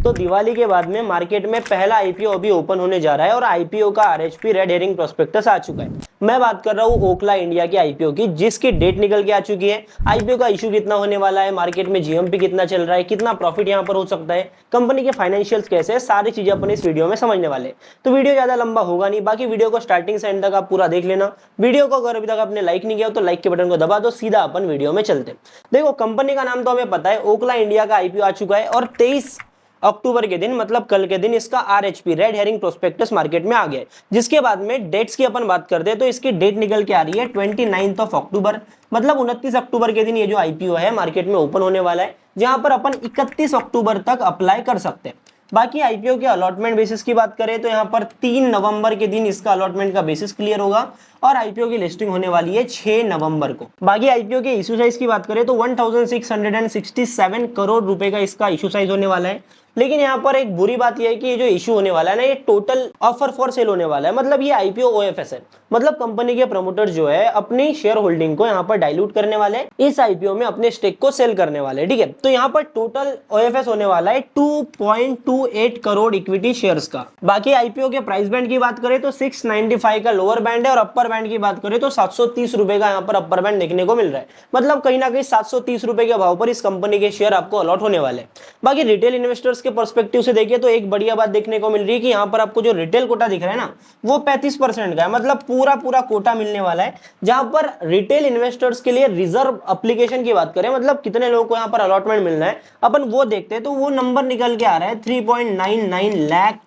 तो दिवाली के बाद में मार्केट में पहला आईपीओ अभी ओपन होने जा रहा है और आईपीओ का आरएचपी रेड हेरिंग प्रोस्पेक्टस आ चुका है। मैं बात कर रहा हूँ ओखला इंडिया के आईपीओ की, जिसकी डेट निकल के आ चुकी है। आईपीओ का इशू कितना होने वाला है, मार्केट में जीएमपी कितना चल रहा है, कितना प्रॉफिट यहाँ पर हो सकता है, कंपनी के फाइनेंशियल्स कैसे है, सारी चीजें अपन इस वीडियो में समझने वाले। तो वीडियो ज्यादा लंबा होगा नहीं, बाकी वीडियो को स्टार्टिंग से एंड तक आप पूरा देख लेना। वीडियो को अगर अभी तक आपने लाइक नहीं किया तो लाइक के बटन को दबा दो, सीधा अपन वीडियो में चलते। देखो कंपनी का नाम तो हमें पता है, ओखला इंडिया का आईपीओ आ चुका है और 23 अक्टूबर के दिन मतलब कल के दिन इसका RHP red herring prospectus market में आ गया है। जिसके बाद में डेट्स की अपन बात करते हैं तो इसकी डेट निकल के आ रही है 29 अक्टूबर, मतलब 29 अक्टूबर के दिन ये जो आईपीओ है मार्केट में ओपन होने वाला है, जहां पर अपन 31 अक्टूबर तक अप्लाई कर सकते हैं। बाकी आईपीओ के अलॉटमेंट बेसिस की बात करें तो यहाँ पर 3 नवंबर के दिन इसका अलॉटमेंट का बेसिस क्लियर होगा और आईपीओ की लिस्टिंग होने वाली है 6 नवंबर को। बाकी आईपीओ के इशू साइज की बात करें तो 1667 करोड़ रुपए का इसका इशू साइज होने वाला है। लेकिन यहाँ पर एक बुरी बात यह है कि ये जो इशू होने वाला है ना, ये टोटल ऑफर फॉर सेल होने वाला है, मतलब ये आईपीओ ओएफएस है। मतलब कंपनी के प्रमोटर जो है अपनी शेयर होल्डिंग को यहाँ पर डाइल्यूट करने वाले हैं, इस आईपीओ में अपने स्टेक को सेल करने वाले, ठीक है। तो यहाँ पर टोटल ओएफएस होने वाला है 2.28 करोड़ इक्विटी शेयर्स का। बाकी आईपीओ के प्राइस बैंड की बात करें तो 695 का लोअर बैंड है और अपर बैंड की बात करें तो 730 रुपए का यहाँ पर अपर बैंड देखने को मिल रहा है। मतलब कहीं ना कहीं 730 रुपए के भाव पर इस कंपनी के शेयर आपको अलॉट होने वाले हैं। बाकी रिटेल इन्वेस्टर्स के पर्सपेक्टिव से देखिए तो एक बढ़िया बात देखने को मिल रही है कि यहाँ पर आपको जो रिटेल कोटा दिख रहा है ना, वो 35% का है, मतलब पूरा कोटा मिलने वाला है। जहां पर रिटेल इन्वेस्टर्स के लिए रिजर्व एप्लीकेशन की बात करें, मतलब कितने लोगों को यहाँ पर अलॉटमेंट मिलना है, अपन वो देखते हैं तो वो नंबर निकल के आ रहा है 3.99 लाख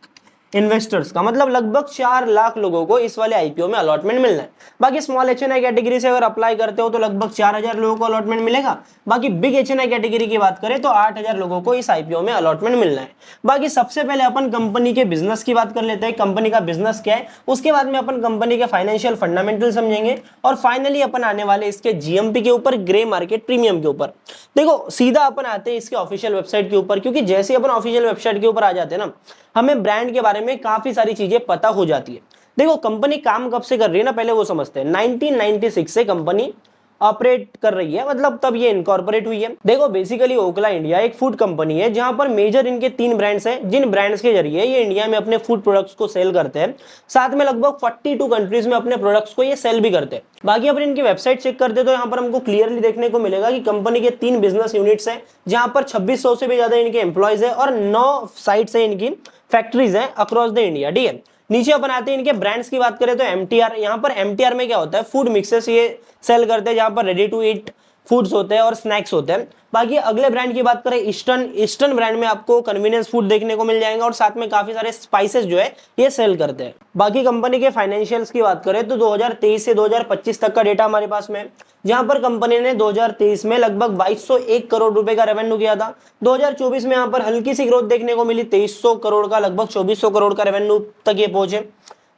इन्वेस्टर्स का, मतलब लगभग 4 लाख लोगों को इस वाले आईपीओ में अलॉटमेंट मिलना है। बाकी स्मॉल एचएनआई कैटेगरी से अगर अप्लाई करते हो तो लगभग 4000 लोगों को अलॉटमेंट मिलेगा। बाकी बिग एचएनआई कैटेगरी की बात करें तो 8000 लोगों को इस आईपीओ में अलॉटमेंट मिलना है। बाकी सबसे पहले अपन कंपनी के बिजनेस की बात कर लेते हैं, कंपनी का बिजनेस क्या है, उसके बाद में अपन कंपनी के फाइनेंशियल फंडामेंटल समझेंगे और फाइनली अपन आने वाले इसके जीएमपी के ऊपर, ग्रे मार्केट प्रीमियम के ऊपर। देखो सीधा अपन आते हैं इसके ऑफिशियल वेबसाइट के ऊपर, क्योंकि जैसे अपन ऑफिशियल वेबसाइट के ऊपर आ जाते हैं ना, हमें ब्रांड के बारे में काफी सारी चीजें पता हो जाती है। देखो कंपनी काम कब से कर रही है ना, पहले वो समझते हैं। 1996 से कंपनी ऑपरेट कर रही है, मतलब तब ये इनकॉर्पोरेट हुई है। देखो बेसिकली ओखला इंडिया एक फूड कंपनी है, जहां पर मेजर इनके 3 ब्रांड्स हैं, जिन ब्रांड्स के जरिए ये इंडिया में अपने फूड प्रोडक्ट्स को सेल करते हैं। साथ में लगभग 42 कंट्रीज में अपने प्रोडक्ट्स को ये सेल भी करते हैं। बाकी अगर इनकी वेबसाइट चेक करते हैं तो यहाँ पर हमको क्लियरली देखने को मिलेगा कि कंपनी के 3 बिजनेस यूनिट्स हैं, जहां पर 2600 से भी ज्यादा इनके एम्प्लॉयज है और 9 साइट्स है इनकी, फैक्ट्रीज है अक्रॉस द इंडिया, ठीक है। नीचे अपन आते हैं इनके ब्रांड्स की बात करें तो एमटीआर, यहाँ पर एमटीआर में क्या होता है, फूड मिक्सेस ये सेल करते हैं, जहां पर रेडी टू ईट फूड्स होते हैं और स्नैक्स होते हैं। बाकी अगले ब्रांड की बात करें ईस्टर्न, ईस्टर्न ब्रांड में आपको कन्वीनियंस फूड देखने को मिल जाएगा और साथ में काफी सारे स्पाइसेस जो है ये सेल करते हैं। बाकी कंपनी के फाइनेंशियल्स की बात करें तो 2023 से 2025 तक का डेटा हमारे पास में, जहां पर कंपनी ने 2023 में लगभग 2201 करोड़ रुपए का रेवेन्यू किया था। 2024 में यहाँ पर हल्की सी ग्रोथ देखने को मिली, 2300 करोड़ का लगभग 2400 करोड़ का रेवेन्यू तक ये पहुंचे।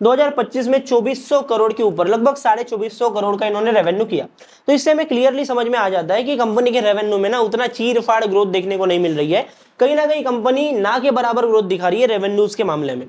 2025 में 2400 करोड़ के ऊपर लगभग 2450 करोड़ का इन्होंने रेवेन्यू किया। तो इससे हमें क्लियरली समझ में आ जाता है कि कंपनी के रेवेन्यू में ना उतना चीर फाड़ ग्रोथ देखने को नहीं मिल रही है, कहीं ना कहीं कंपनी ना के बराबर ग्रोथ दिखा रही है रेवेन्यूज के मामले में।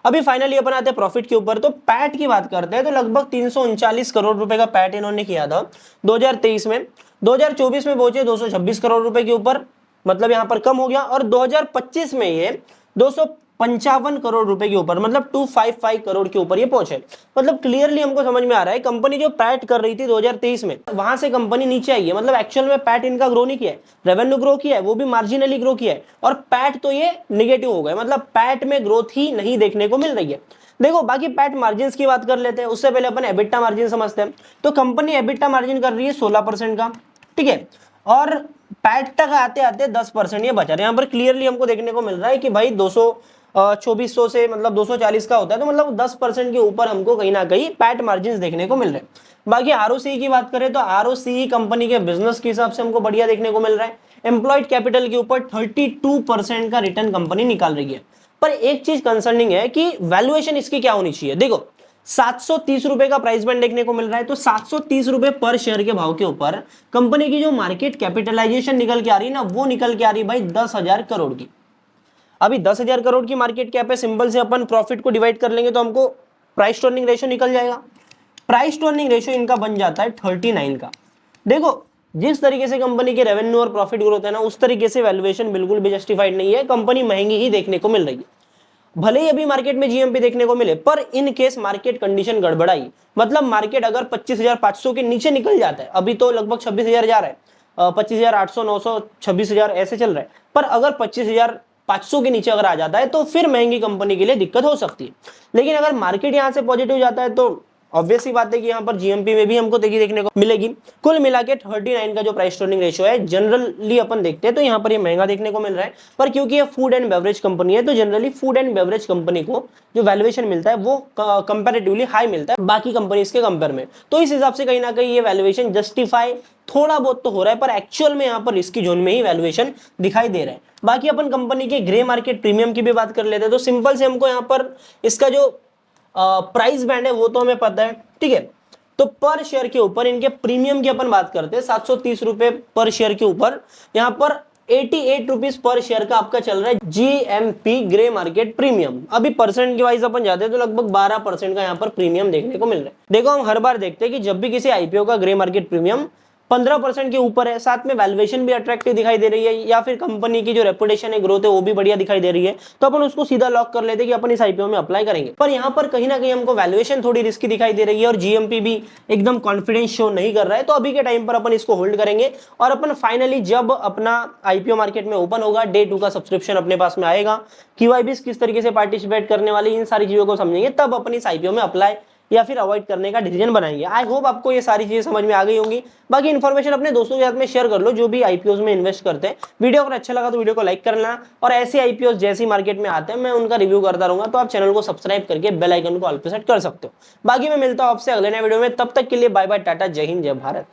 अभी फाइनली अपन आते हैं प्रॉफिट के ऊपर, तो पैट की बात करते हैं तो लगभग 339 करोड़ रुपए का पैट इन्होंने किया था 2023 में। 2024 में पहुंचे 226 करोड़ रुपए के ऊपर, मतलब यहां पर कम हो गया, और 2025 में ये 255 करोड़ रुपए के ऊपर, मतलब 255 करोड़ के ऊपर ये पहुंचे। मतलब क्लियरली हमको समझ में आ रहा है कंपनी जो पैट कर रही थी 2023 में, वहां से कंपनी नीचे आई है। मतलब एक्चुअल में पैट इनका ग्रो नहीं किया है, रेवेन्यू ग्रो किया है, वो भी मार्जिनली ग्रो किया है, और पैट तो ये निगेटिव हो गए, मतलब पैट में ग्रोथ ही नहीं देखने को मिल रही है। देखो बाकी पैट मार्जिन की बात कर लेते हैं, उससे पहले अपन एबिटा मार्जिन समझते हैं। तो कंपनी एबिटा मार्जिन कर रही है 16% का, ठीक है, और पैट तक आते आते 10% ये बचा रहे। यहाँ पर क्लियरली हमको देखने को मिल रहा है कि भाई 2400 से मतलब 240 का होता है, तो मतलब 10% के ऊपर हमको कहीं ना कहीं पैट मार्जिन देखने को मिल रहे हैं। बाकी आरओसीई की बात करें तो आरओसीई कंपनी के बिजनेस के हिसाब से हमको बढ़िया देखने को मिल रहा है। एम्प्लॉयड कैपिटल के ऊपर 32% का रिटर्न कंपनी निकाल रही है। पर एक चीज कंसर्निंग है कि वैल्यूएशन इसकी क्या होनी चाहिए। देखो 730 रुपए का प्राइस बैंड देखने को मिल रहा है, तो 730 रुपए पर शेयर के भाव के ऊपर कंपनी की जो मार्केट कैपिटलाइजेशन निकल के आ रही है ना, वो निकल के आ रही है भाई 10,000 करोड़ की। अभी 10,000 करोड़ की मार्केट कैप है, सिंपल से अपन प्रॉफिट को डिवाइड कर लेंगे तो हमको प्राइस टू अर्निंग रेशियो निकल जाएगा। प्राइस टू अर्निंग रेशियो इनका बन जाता है 39 का। देखो जिस तरीके से कंपनी के रेवेन्यू और प्रॉफिट ग्रोथ है ना, उस तरीके से वैल्यूएशन बिल्कुल भी जस्टिफाइड नहीं है, कंपनी महंगी ही देखने को मिल रही है। भले ही अभी मार्केट में जीएमपी देखने को मिले, पर इन केस मार्केट कंडीशन गड़बड़ाई, मतलब मार्केट अगर 25,500 के नीचे निकल जाता है, अभी तो लगभग 26,000 जा रहा है, 25,800, 900, 26,000 ऐसे चल रहा है, पर अगर 25,500 के नीचे अगर आ जाता है तो फिर महंगी कंपनी के लिए दिक्कत हो सकती है। लेकिन अगर मार्केट यहां से पॉजिटिव जाता है तो ऑब्वियस ही बात है कि यहाँ पर जीएमपी में भी हमको देखने को मिलेगी। कुल मिला के 39 का जो प्राइस टर्निंग रेशियो है, जनरली अपन देखते हैं तो यहाँ पर ये महंगा देखने को मिल रहा है, पर क्योंकि ये फूड एंड बेवरेज कंपनी है तो generally food and beverage company को जो वैल्यूएशन मिलता है वो कंपैरेटिवली हाई मिलता है बाकी कंपनीज के कंपेयर में। तो इस हिसाब से कहीं ना कहीं ये वैल्यूएशन जस्टिफाई थोड़ा बहुत तो हो रहा है, पर एक्चुअल में यहाँ पर रिस्की जोन में ही वैल्यूएशन दिखाई दे रहा है। बाकी अपन कंपनी के ग्रे मार्केट प्रीमियम की भी बात कर लेते हैं, तो सिंपल से हमको यहाँ पर इसका जो प्राइस बैंड है वो तो हमें पता है, ठीक है। तो पर शेयर के ऊपर इनके प्रीमियम की अपन बात करते हैं, 730 रुपए पर शेयर के ऊपर यहाँ पर 88 रुपीज पर शेयर का आपका चल रहा है जीएमपी ग्रे मार्केट प्रीमियम। अभी परसेंट की वाइज अपन जाते हैं तो लगभग 12% का यहाँ पर प्रीमियम देखने को मिल रहा है। देखो हम हर बार देखते हैं कि जब भी किसी आईपीओ का ग्रे मार्केट प्रीमियम 15% के ऊपर है, साथ में वैल्यूएशन भी अट्रैक्टिव दिखाई दे रही है, या फिर कंपनी की जो रेपुटेशन है, ग्रोथ है, वो भी बढ़िया दिखाई दे रही है, तो अपन उसको सीधा लॉक कर लेते हैं कि अपन इस आईपीओ में अप्लाई करेंगे। पर यहाँ पर कहीं ना कहीं हमको वैल्यूएशन थोड़ी रिस्की दिखाई दे रही है और जीएमपी भी एकदम कॉन्फिडेंस शो नहीं कर रहा है, तो अभी के टाइम पर अपन इसको होल्ड करेंगे और अपन फाइनली जब अपना आईपीओ मार्केट में ओपन होगा, डे 2 का सब्सक्रिप्शन अपने पास में आएगा, क्यूआईबीज किस तरीके से पार्टिसिपेट करने वाली, इन सारी चीजों को समझेंगे, तब अपन इस आईपीओ में अप्लाई या फिर अवॉइड करने का डिसीजन बनाएंगे। आई होप आपको ये सारी चीजें समझ में आ गई होंगी। बाकी इन्फॉर्मेशन अपने दोस्तों के साथ में शेयर कर लो जो भी आईपीओ में इन्वेस्ट करते हैं। वीडियो अगर अच्छा लगा तो वीडियो को लाइक कर लेना, और ऐसे आईपीओ जैसी मार्केट में आते हैं मैं उनका रिव्यू करता रहूंगा, तो आप चैनल को सब्सक्राइब करके बेल आइकन को ऑल पे सेट कर सकते हो। बाकी मैं मिलता हूं आपसे अगले नए वीडियो में, तब तक के लिए बाय बाय, टाटा, जय हिंद, जय भारत।